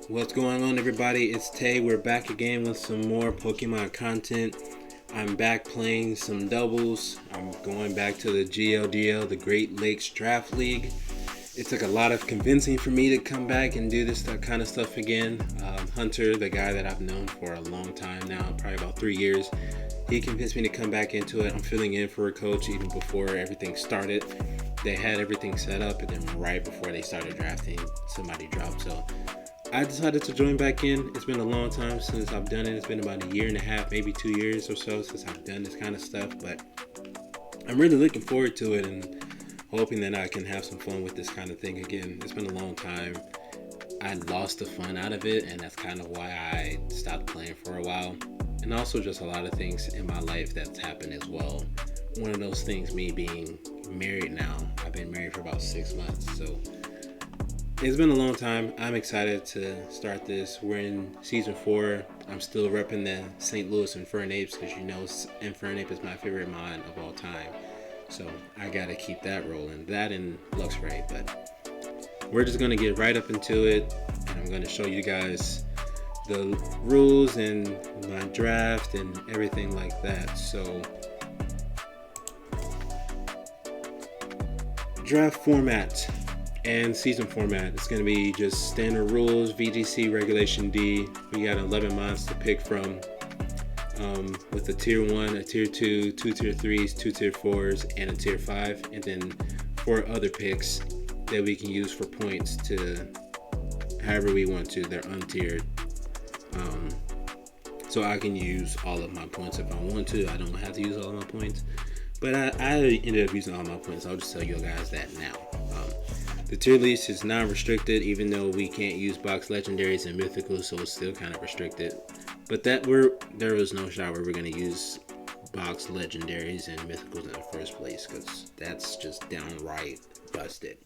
What's going on, everybody? It's Tay. We're back again with some more Pokemon content. I'm back playing some doubles. I'm going back to the GLDL, the Great Lakes Draft League. It took a lot of convincing for me to come back and do this kind of stuff again. Hunter, the guy that I've known for a long time now, probably about 3 years, he convinced me to come back into it. I'm filling in for a coach even before everything started. They had everything set up, and then right before they started drafting, somebody dropped. So I decided to join back in. It's been a long time since I've done it. It's been about 1.5 years, maybe 2 years or so since I've done this kind of stuff. But I'm really looking forward to it and hoping that I can have some fun with this kind of thing again. It's been a long time. I lost the fun out of it, and that's kind of why I stopped playing for a while. And also just a lot of things in my life that's happened as well. One of those things, me being married now. I've been married for about 6 months, so it's been a long time. I'm excited to start this. We're in season 4. I'm still repping the St. Louis Infernape because you know Infernape is my favorite mon of all time. So I gotta keep that rolling. That and Luxray. But we're just gonna get right up into it, and I'm gonna show you guys the rules and my draft and everything like that. So draft format and season format. It's going to be just standard rules, VGC Regulation D. We got 11 mods to pick from with a tier 1, a tier 2, 2 tier 3s, 2 tier 4s, and a tier 5. And then 4 other picks that we can use for points to however we want to. They're untiered. So I can use all of my points if I want to. I don't have to use all of my points. But I ended up using all my points. I'll just tell you guys that now. The tier list is non-restricted, even though we can't use box legendaries and mythicals, so it's still kind of restricted. But there was no shot where we're gonna use box legendaries and mythicals in the first place, because that's just downright busted.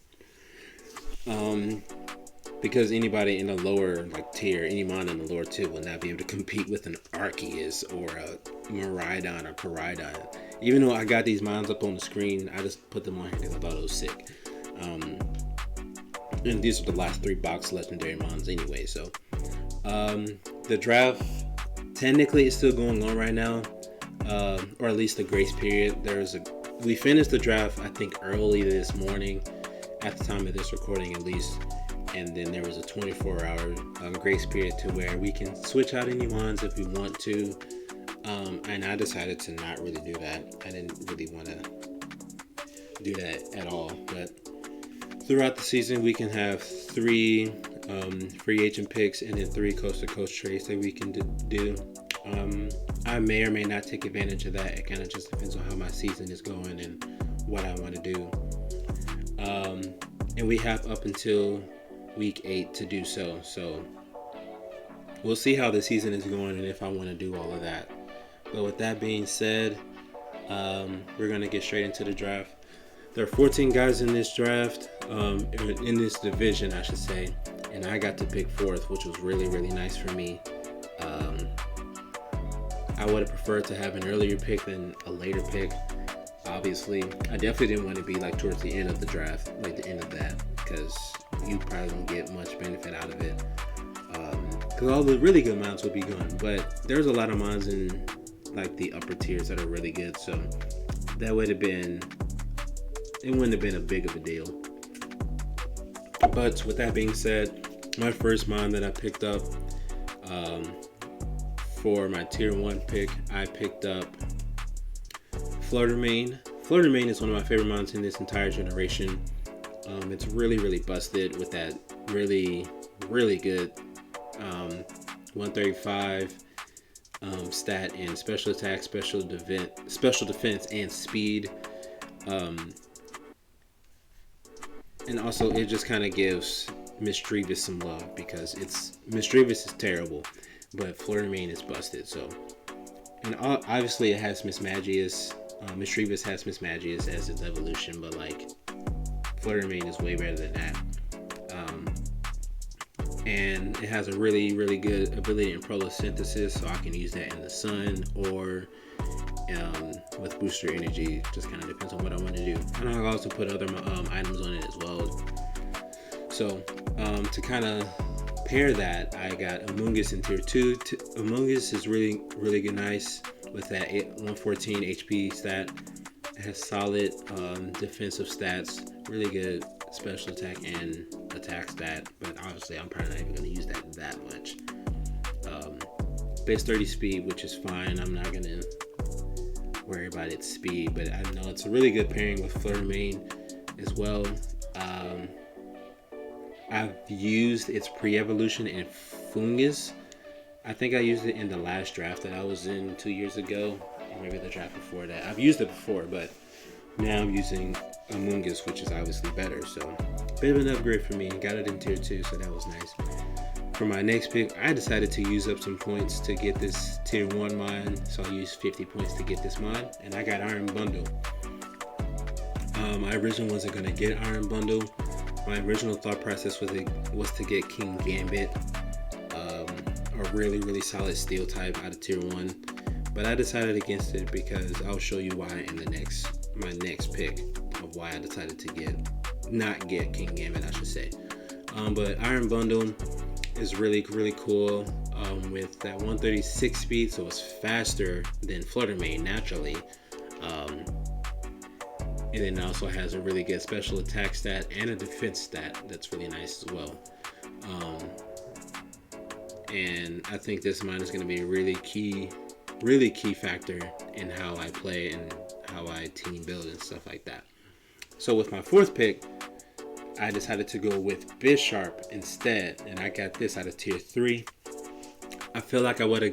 Because anybody in the lower tier, any mon in the lower tier will not be able to compete with an Arceus or a Miraidon or Koraidon. Even though I got these mons up on the screen, I just put them on here because I thought it was sick. And these are the last 3 box legendary mons anyway. So the draft technically is still going on right now, or at least the grace period. We finished the draft I think early this morning, at the time of this recording at least. And then there was a 24-hour grace period to where we can switch out any mons if we want to. And I decided to not really do that. I didn't really want to do that at all. But throughout the season, we can have 3 free agent picks and then 3 coast-to-coast trades that we can do. I may or may not take advantage of that. It kind of just depends on how my season is going and what I want to do. And we have up until week 8 to do so. So we'll see how the season is going and if I want to do all of that. But with that being said, we're going to get straight into the draft. There are 14 guys in this draft, in this division, I should say. And I got to pick 4th, which was really, really nice for me. I would have preferred to have an earlier pick than a later pick. Obviously, I definitely didn't want to be towards the end of the draft, the end of that, because you probably don't get much benefit out of it. Because all the really good mons will be gone. But there's a lot of mons in the upper tiers that are really good, so that would have been, it wouldn't have been a big of a deal. But with that being said, my first mon that I picked up for my tier 1 pick, I picked up Flutter. Flutter is one of my favorite mons in this entire generation. It's really, really busted with that really, really good 135 stat in special attack, special defense, and speed. And also it just kind of gives Misdreavus some love, because Misdreavus is terrible, but Floramain is busted. So, and obviously it has Mismagius. Misdreavus has Mismagius as its evolution, but Floramain is way better than that. And it has a really, really good ability in photosynthesis, so I can use that in the sun or with booster energy. Just kind of depends on what I want to do. And I'll also put other items on it as well. So to kind of pair that, I got Among Us in tier 2. Among Us is really good, nice with that 114 HP stat. It has solid defensive stats, really good special attack and attack stat, but obviously I'm probably not even going to use that much. Base 30 speed, which is fine. I'm not going to worry about its speed, but I know it's a really good pairing with Flutter main as well. I've used its pre-evolution in Fungus. I think I used it in the last draft that I was in 2 years ago, or maybe the draft before that. I've used it before, but now I'm using Among Us, which is obviously better. So, bit of an upgrade for me. Got it in tier 2, so that was nice. For my next pick, I decided to use up some points to get this tier 1 mine. So I used 50 points to get this mine, and I got Iron Bundle. I originally wasn't going to get Iron Bundle. My original thought process was to get King Gambit, a really solid steel type out of tier 1. But I decided against it because I'll show you why in my next pick of why I decided to not get King Gambit, I should say. But Iron Bundle is really cool with that 136 speed, so it's faster than Flutter main naturally. And then it also has a really good special attack stat and a defense stat that's really nice as well. And I think this mine is going to be a really key factor in how I play and how I team build and stuff like that. So with my fourth pick, I decided to go with Bisharp instead, and I got this out of tier 3. I feel like I would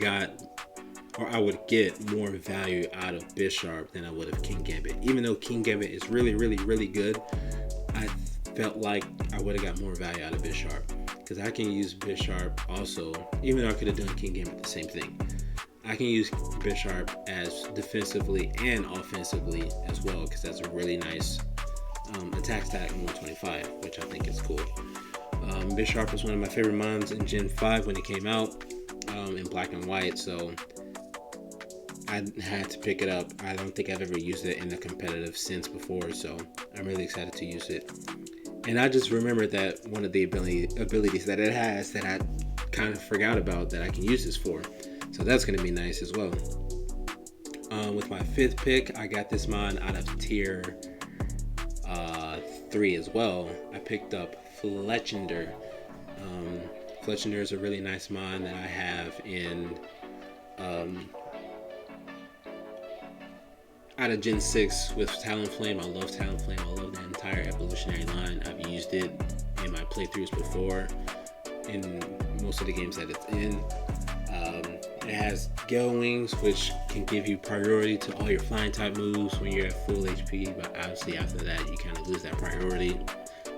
get more value out of Bisharp than I would of King Gambit. Even though King Gambit is really good, I felt like I would have got more value out of Bisharp because I can use Bisharp also, even though I could have done King Gambit the same thing. I can use Bisharp as defensively and offensively as well because that's a really nice attack stat in 125, which I think is cool. Bisharp was one of my favorite mons in Gen 5 when it came out in black and white, so I had to pick it up. I don't think I've ever used it in a competitive sense before, so I'm really excited to use it. And I just remembered that one of the abilities that it has that I kind of forgot about that I can use this for. So that's going to be nice as well. With my fifth pick, I got this mon out of tier 3 as well. I picked up Fletchender. Fletchender is a really nice mon that I have in out of Gen 6 with Talonflame. I love Talonflame. I love that entire evolutionary line. I've used it in my playthroughs before in most of the games that it's in. It has Gale Wings, which can give you priority to all your flying type moves when you're at full HP, but obviously after that you kind of lose that priority.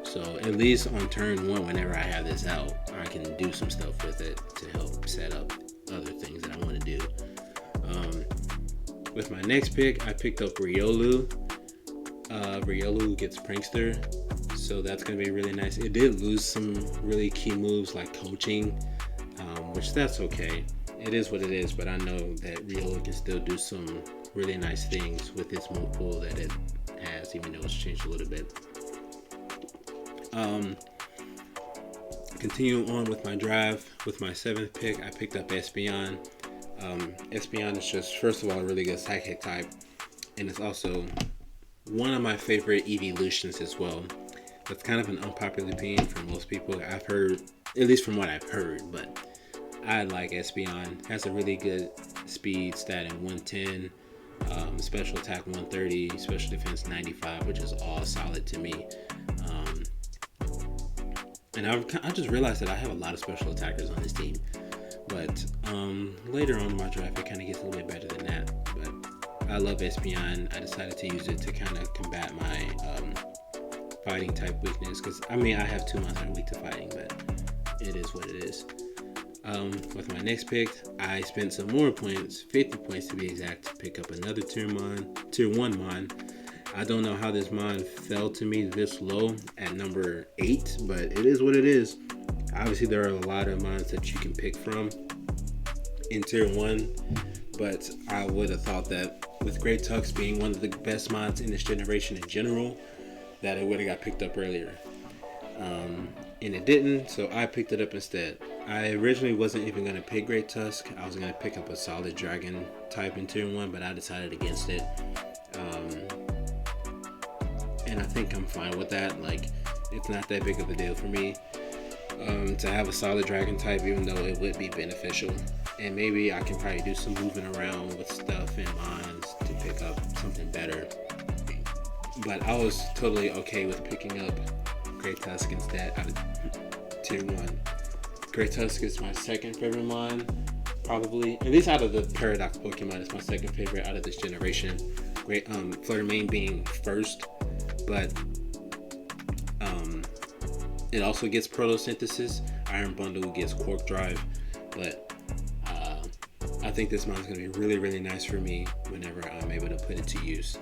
So at least on turn 1, whenever I have this out, I can do some stuff with it to help set up other things that I want to do. With my next pick, I picked up Riolu. Riolu gets Prankster, so that's going to be really nice. It did lose some really key moves like coaching, which that's okay. It is what it is, but I know that Riolu can still do some really nice things with its move pool that it has, even though it's changed a little bit. Continuing on with my drive, with my 7th pick, I picked up Espeon. Espeon is just, first of all, a really good psychic type, and it's also one of my favorite evolutions as well. That's kind of an unpopular opinion for most people. I've heard, at least from what I've heard, but I like Espeon. Has a really good speed stat in 110, special attack 130, special defense 95, which is all solid to me. And I just realized that I have a lot of special attackers on this team. But later on in my draft, it kind of gets a little bit better than that. But I love Espeon. I decided to use it to kind of combat my fighting type weakness. Because, I mean, I have 2 mons that are weak to fighting, but it is what it is. With my next pick, I spent some more points, 50 points to be exact, to pick up another tier 1 mon. I don't know how this mon fell to me this low at number 8, but it is what it is. Obviously, there are a lot of mons that you can pick from in tier 1, but I would have thought that with Great Tux being one of the best mons in this generation in general, that it would have got picked up earlier. and it didn't, so I picked it up instead. I originally wasn't even going to pick Great Tusk. I was going to pick up a solid dragon type in tier 1, but I decided against it. And I think I'm fine with that. Like, it's not that big of a deal for me to have a solid dragon type, even though it would be beneficial. And maybe I can probably do some moving around with stuff in mines to pick up something better. But I was totally okay with picking up Great Tusk instead out of tier 1. Great Tusk is my second favorite mine, probably. At least out of the Paradox Pokemon, it's my second favorite out of this generation. Great Flutter Mane being first, but it also gets Protosynthesis. Iron Bundle gets Quark Drive, but I think this mine's going to be really, really nice for me whenever I'm able to put it to use.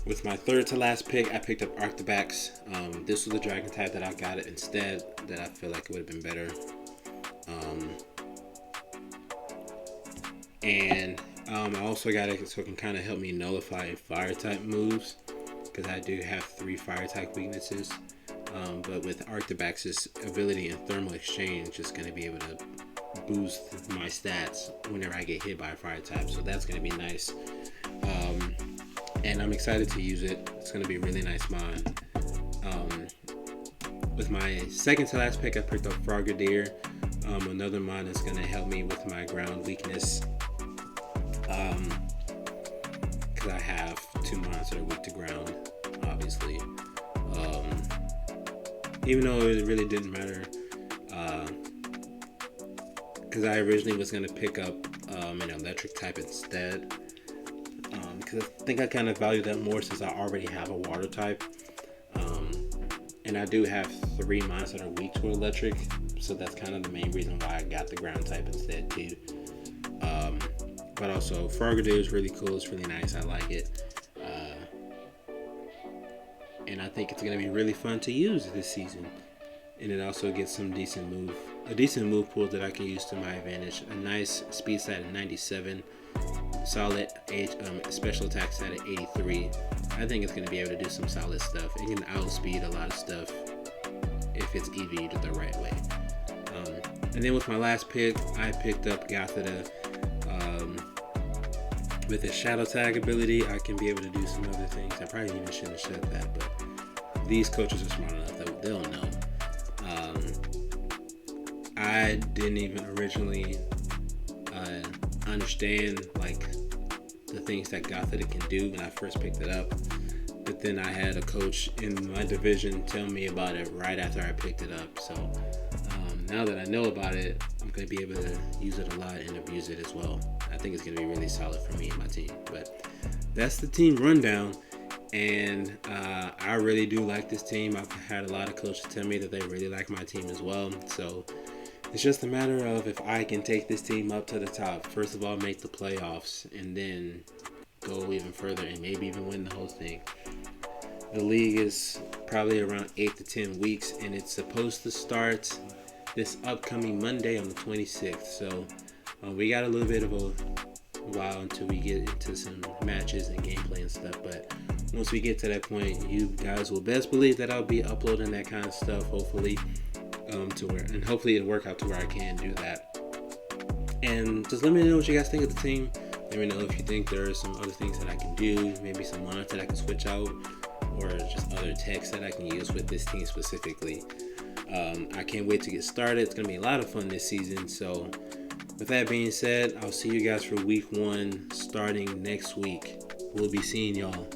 With my third to last pick, I picked up Arctibax. This was the dragon type that I got it instead, that I feel like it would have been better. And I also got it so it can kind of help me nullify fire type moves, because I do have 3 fire type weaknesses. But with Arctibax's ability in Thermal Exchange, it's going to be able to boost my stats whenever I get hit by a fire type, so that's going to be nice. And I'm excited to use it. It's going to be a really nice mine. With my second to last pick, I picked up Frogadier. Another mine that's going to help me with my ground weakness. Because I have 2 mines that are weak to ground, obviously. Even though it really didn't matter. Because I originally was going to pick up an electric type instead. Because I think I kind of value that more since I already have a water type. And I do have 3 mines that are weak to electric, so that's kind of the main reason why I got the ground type instead too. But also Frogadier is really cool, it's really nice, I like it. And I think it's going to be really fun to use this season. And it also gets some decent move pool that I can use to my advantage. A nice speed stat at 97. Solid special attack stat at 83. I think it's going to be able to do some solid stuff. It can outspeed a lot of stuff if it's EV'd the right way. And then with my last pick, I picked up Gothita. With his Shadow Tag ability, I can be able to do some other things. I probably even shouldn't have said that, but these coaches are smart enough that they'll know. I didn't even originally understand like the things that Gothita can do when I first picked it up, but then I had a coach in my division tell me about it right after I picked it up. So now that I know about it, I'm going to be able to use it a lot and abuse it as well. I think it's going to be really solid for me and my team. But that's the team rundown, and I really do like this team. I've had a lot of coaches tell me that they really like my team as well. So it's just a matter of if I can take this team up to the top. First of all, make the playoffs, and then go even further and maybe even win the whole thing. The league is probably around 8 to 10 weeks, and it's supposed to start this upcoming Monday on the 26th. So we got a little bit of a while until we get into some matches and gameplay and stuff. But once we get to that point, you guys will best believe that I'll be uploading that kind of stuff, hopefully. And hopefully it'll work out to where I can do that. And just let me know what you guys think of the team. Let me know if you think there are some other things that I can do, maybe some monitors that I can switch out, or just other techs that I can use with this team specifically. I can't wait to get started. It's going to be a lot of fun this season. So with that being said, I'll see you guys for week 1 starting next week. We'll be seeing y'all.